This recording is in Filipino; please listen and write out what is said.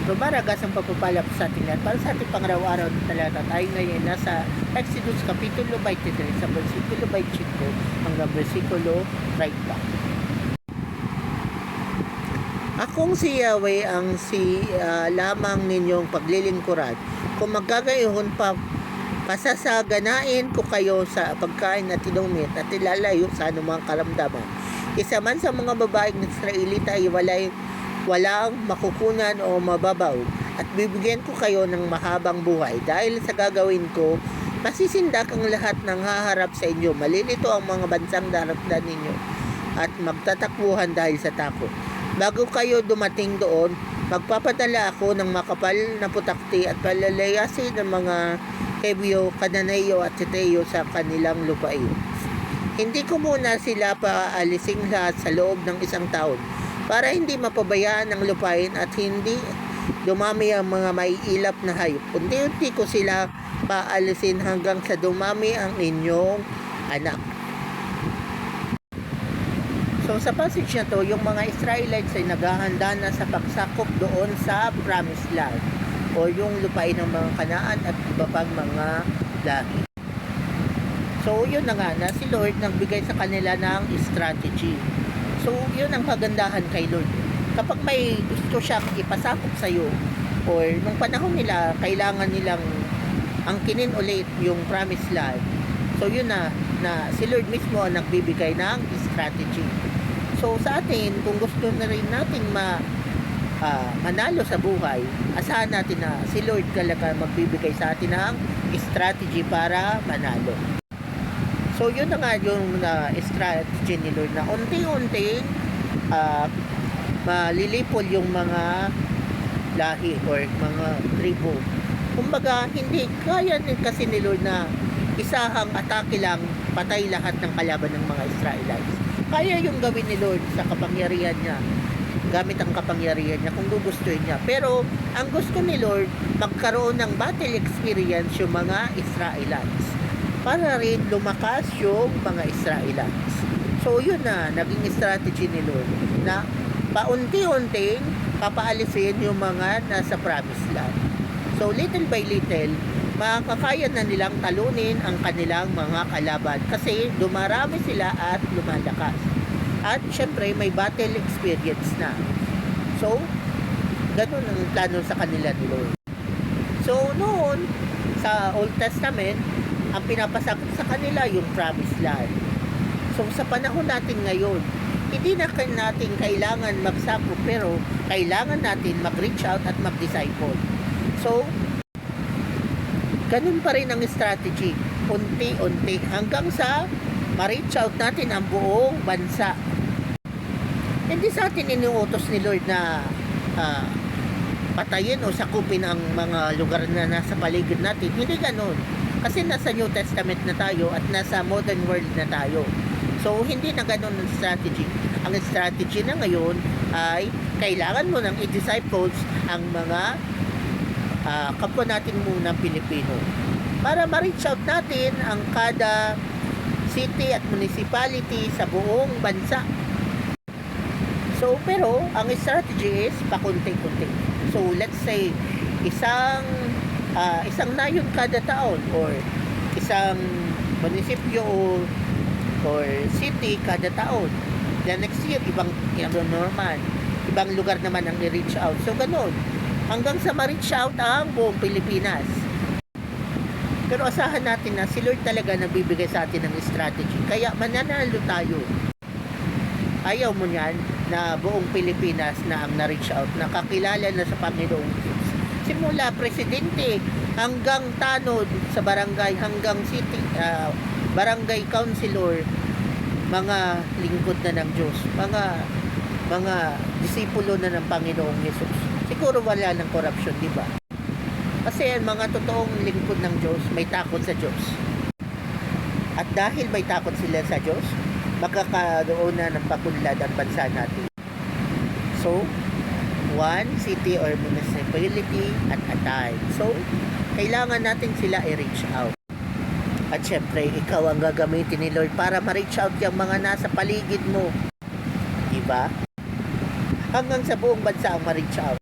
Lumaragas ang pagpapala sa ating lahat. Para sa ating pangaraw-araw na talata, tayo ngayon nasa Exodus Kapitulo 23 sa versikulo 25 hanggang versikulo 30. Akong si Yahweh ang lamang ninyong paglilingkuran. Kung magkagayon pa, pasasaganain ko kayo sa pagkain at tinumit at ilalayo sa anumang karamdaman. Isa man sa mga babaeng Israelita ay walang makukunan o mababaw, at bibigyan ko kayo ng mahabang buhay. Dahil sa gagawin ko, masisindak ang lahat ng haharap sa inyo. Malilito ang mga bansang darapdan ninyo at magtatakbuhan dahil sa takot. Bago kayo dumating doon, magpapadala ako ng makapal na putakti at palalayasin ng mga Hebyo, Kananeyo at Siteyo sa kanilang lupain. Hindi ko muna sila paalisin lahat sa loob ng isang taon, para hindi mapabayaan ang lupain at hindi dumami ang mga maiilap na hayop. Unti-unti ko sila paalisin hanggang sa dumami ang inyong anak. So sa passage na to, yung mga Israelites ay naghahanda na sa pagsakop doon sa Promised Land o yung lupain ng mga Kanaan at iba pang mga lahi. So yun na nga na si Lord nagbigay sa kanila ng strategy. So yun ang kagandahan kay Lord. Kapag may gusto siyang ipasakop sa iyo, or nung panahon nila kailangan nilang angkinin ulit yung Promised Land, so yun na si Lord mismo ang nagbibigay ng strategy. So sa atin, kung gusto na rin nating manalo sa buhay, asahan natin na si Lord talaga magbibigay sa atin ng strategy para manalo. So yun na nga yung strategy ni Lord na unti-unting malilipol yung mga lahi or mga tribo. Kumbaga hindi kaya kasi ni Lord na isahang atake lang patay lahat ng kalaban ng mga Israelites. Kaya yung gawin ni Lord sa kapangyarihan niya, gamit ang kapangyarihan niya kung gugustuhin niya. Pero ang gusto ni Lord, magkaroon ng battle experience yung mga Israelites para rin lumakas yung mga Israelites. So yun na, naging strategy ni Lord na paunti-unting papaalisin yung mga nasa Promised Land. So little by little, makakaya na nilang talunin ang kanilang mga kalaban kasi dumarami sila at lumalakas. At syempre may battle experience na. So, ganun ang plano sa kanila ni Lord. So, noon, sa Old Testament, ang pinapasakop sa kanila yung Promised Land. So, sa panahon natin ngayon, hindi na natin kailangan magsakop, pero kailangan natin mag-reach out at mag-disciple. So, ganun pa rin ang strategy. Unti-unti hanggang sa ma-reach out natin ang buong bansa. Hindi sa atin inuutos ni Lord na patayin o sakupin ang mga lugar na nasa paligid natin. Hindi ganun. Kasi nasa New Testament na tayo at nasa modern world na tayo. So, hindi na ganun ang strategy. Ang strategy na ngayon ay kailangan mo nang i-disciples ang mga kapwa natin muna Pilipino. Para ma-reach out natin ang kada city at municipality sa buong bansa. So, pero ang strategy is pakunti-kunti. So, let's say isang nayon kada taon or isang munisipyo or city kada taon. The next year, ibang normal. Ibang lugar naman ang i-reach out. So, ganun. Hanggang sa ma-reach out ang buong Pilipinas. Pero asahan natin na si Lord talaga nagbibigay sa atin ng strategy. Kaya mananalo tayo. Ayaw mo niyan na buong Pilipinas na ang na-reach out, nakakilala na sa Panginoong Jesus. Simula presidente hanggang tanod sa barangay, hanggang city, barangay councilor, mga lingkod na ng Diyos, mga disipulo na ng Panginoong Jesus. Siguro wala ng corruption, di ba? Kasi ang mga totoong lingkod ng Diyos may takot sa Diyos. At dahil may takot sila sa Diyos, magkakaroon na ng pagunlad ang bansa natin. So, one city or municipality at a time. So, kailangan natin sila i-reach out. At syempre, ikaw ang gagamitin ni Lord para ma-reach out yung mga nasa paligid mo. Diba? Hanggang sa buong bansa ang ma-reach out.